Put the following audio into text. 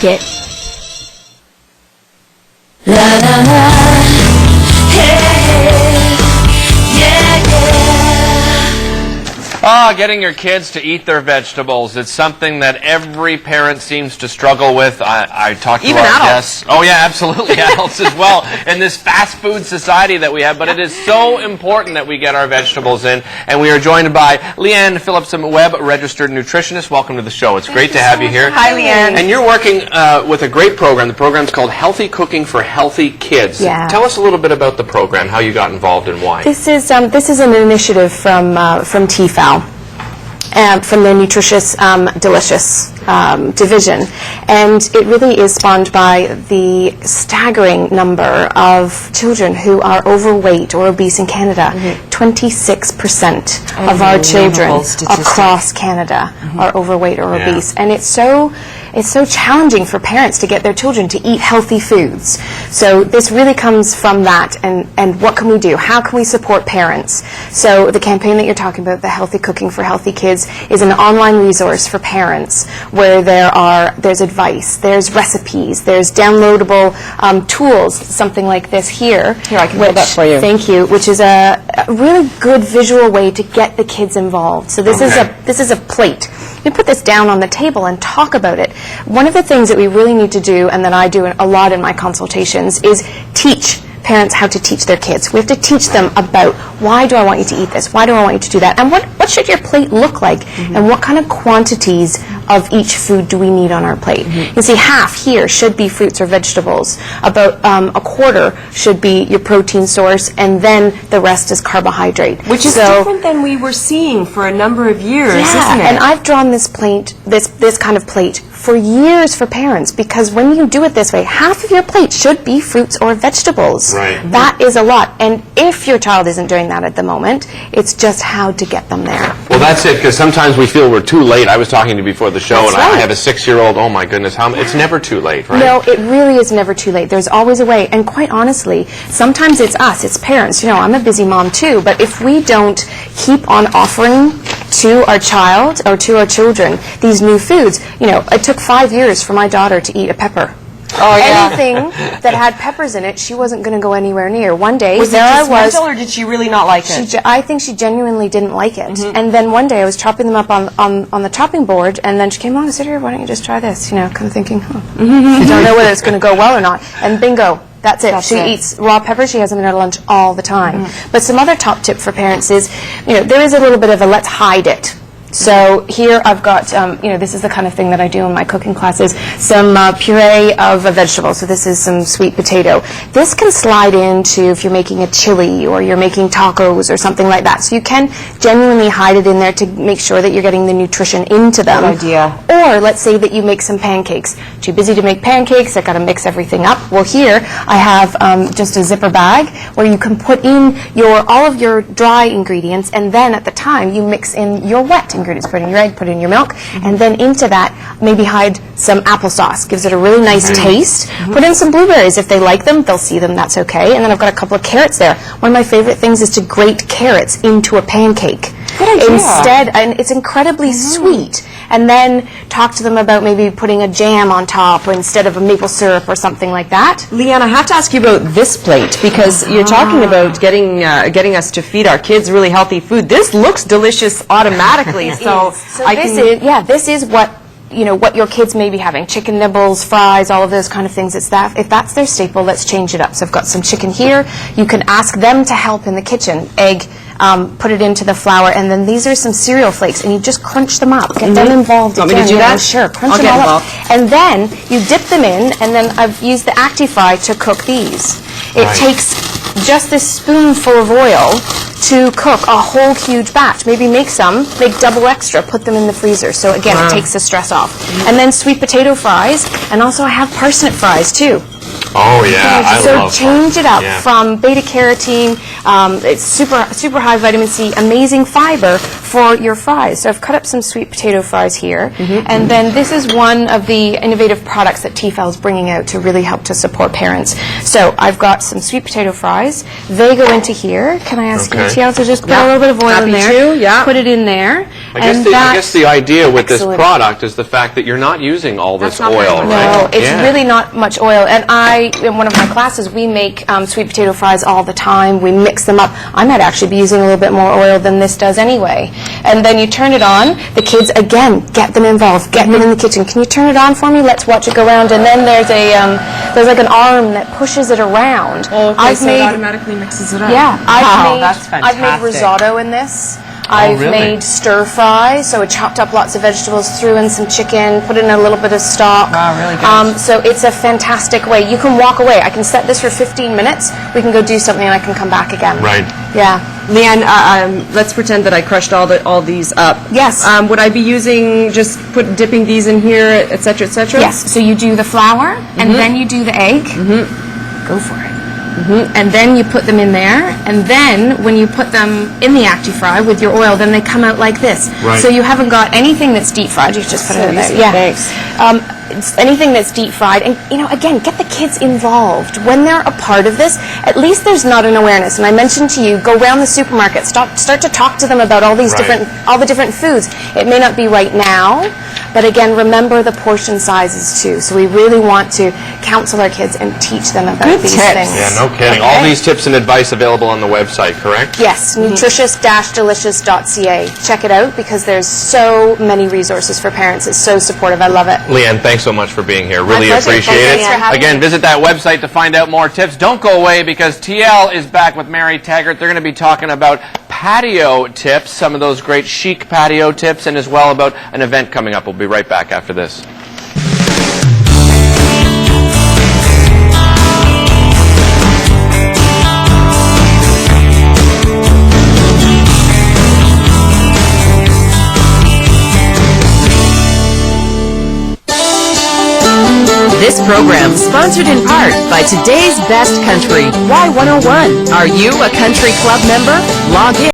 Get. La la la, hey, yeah, yeah. Getting your kids to eat their vegetables. It's something that every parent seems to struggle with. I talked to Even our adults. guests. Oh yeah, absolutely, adults as well. In this fast food society that we have, but it is so important that we get our vegetables in. And we are joined by Leanne Phillipson-Webb, registered nutritionist. Welcome to the show. It's great to have you here. Hi, Leanne. And you're working with a great program. The program's called Healthy Cooking for Healthy Kids. Yeah. Tell us a little bit about the program, how you got involved and why. This is an initiative from TFAL. From the Nutritious Delicious division, and it really is spawned by the staggering number of children who are overweight or obese in Canada. 26% of our children across Canada are overweight or obese, and it's so challenging for parents to get their children to eat healthy foods. So this really comes from that, and what can we do? How can we support parents? So the campaign that you're talking about, the Healthy Cooking for Healthy Kids, is an online resource for parents where there's advice, there's recipes, there's downloadable tools, something like this here. Here, I can hold that for you. Thank you, which is a really good visual way to get the kids involved. So this is a plate. You put this down on the table and talk about it. One of the things that we really need to do, and that I do a lot in my consultations, is teach parents how to teach their kids. We have to teach them about, why do I want you to eat this? Why do I want you to do that? And what should your plate look like? And what kind of quantities of each food do we need on our plate? You can see half here should be fruits or vegetables. About a quarter should be your protein source, and then the rest is carbohydrate. Which is different than we were seeing for a number of years, isn't it? And I've drawn this plate, this kind of plate, for years for parents, because when you do it this way, half of your plate should be fruits or vegetables. Right. That is a lot. And if your child isn't doing that at the moment, it's just how to get them there. Well, that's it, because sometimes we feel we're too late. I was talking to you before the show, That's and I right. have a 6-year-old. Oh, my goodness. It's never too late, right? No, it really is never too late. There's always a way. And quite honestly, sometimes it's us, it's parents. You know, I'm a busy mom too, but if we don't keep on offering to our child or to our children these new foods, you know, it took 5 years for my daughter to eat a pepper. Oh, yeah. Anything that had peppers in it, she wasn't going to go anywhere near. One day, Was it there I just was. mental, or did she really not like it? I think she genuinely didn't like it. And then one day I was chopping them up on the chopping board, and then she came along and said, "Here, why don't you just try this?" You know, kind of thinking, I don't know whether it's going to go well or not. And bingo. That's it. She eats raw peppers. She has them in her lunch all the time. But some other top tip for parents is, you know, there is a little bit of a let's hide it. So here I've got, you know, this is the kind of thing that I do in my cooking classes, some puree of a vegetable. So this is some sweet potato. This can slide into if you're making a chili or you're making tacos or something like that. So you can genuinely hide it in there to make sure that you're getting the nutrition into them. Good idea. Or let's say that you make some pancakes. Too busy to make pancakes, I got to mix everything up. Well, here I have just a zipper bag where you can put in all of your dry ingredients, and then at the time you mix in your wet ingredients. Put in your egg, put in your milk, and then into that maybe hide some applesauce. Gives it a really nice taste. Put in some blueberries. If they like them, they'll see them, that's okay. And then I've got a couple of carrots there. One of my favorite things is to grate carrots into a pancake. Good idea. Instead, and it's incredibly sweet. And then talk to them about maybe putting a jam on top instead of a maple syrup or something like that. Leanne, I have to ask you about this plate, because you're talking about getting us to feed our kids really healthy food. This looks delicious automatically, so this is what, you know, what your kids may be having. Chicken nibbles, fries, all of those kind of things. If that's their staple, let's change it up. So I've got some chicken here. You can ask them to help in the kitchen. Egg, put it into the flour, and then these are some cereal flakes, and you just crunch them up. Get them involved. Want me to do that? Sure. Crunch I'll them get all involved. up. And then you dip them in, and then I've used the ActiFry to cook these. It takes just this spoonful of oil to cook a whole huge batch. Maybe make double extra, put them in the freezer. So again, it takes the stress off. And then sweet potato fries, and also I have parsnip fries too. Oh, yeah. I love change it up Yeah. from beta carotene, it's super high vitamin C, amazing fiber, for your fries. So I've cut up some sweet potato fries here, and then this is one of the innovative products that TFL is bringing out to really help to support parents. So I've got some sweet potato fries. They go into here. Can I ask you, TL, to just put a little bit of oil in there? Put it in there. I guess the idea with this Excellent. product is the fact that you're not using all this oil, right? No, it's really not much oil. And in one of my classes, we make sweet potato fries all the time. We mix them up. I might actually be using a little bit more oil than this does anyway. And then you turn it on. The kids, again, get them involved. Get them in the kitchen. Can you turn it on for me? Let's watch it go around. And then there's like an arm that pushes it around. Oh, okay, so it automatically mixes it up. Yeah. That's fantastic. I've made risotto in this. I've made stir fry, so I chopped up lots of vegetables, threw in some chicken, put in a little bit of stock. Wow, really good. So it's a fantastic way. You can walk away. I can set this for 15 minutes. We can go do something and I can come back again. Right. Yeah. Leanne, let's pretend that I crushed all these up. Yes. Would I be using, dipping these in here, et cetera, et cetera? Yes. So you do the flour, and then you do the egg. Go for it. And then you put them in there, and then when you put them in the ActiFry with your oil, then they come out like this. Right. So you haven't got anything that's deep fried. You just put it in there. Yeah. Thanks. Anything that's deep fried, and again, get the kids involved when they're a part of this. At least there's not an awareness. And I mentioned to you, go around the supermarket, start to talk to them about all these all the different foods. It may not be right now, but again, remember the portion sizes too. So we really want to counsel our kids and teach them about these things. Yeah, no kidding. All these tips and advice available on the website, correct? Yes, nutritious-delicious.ca. Check it out because there's so many resources for parents. It's so supportive. I love it. Leanne, thanks so much for being here. My Really pleasure. appreciate Thanks it. for having Again, me. visit that website to find out more tips. Don't go away because TL is back with Mary Taggart. They're going to be talking about patio tips, some of those great chic patio tips, and as well about an event coming up. We'll be right back after this. This program sponsored in part by today's best country, Y101. Are you a country club member? Log in.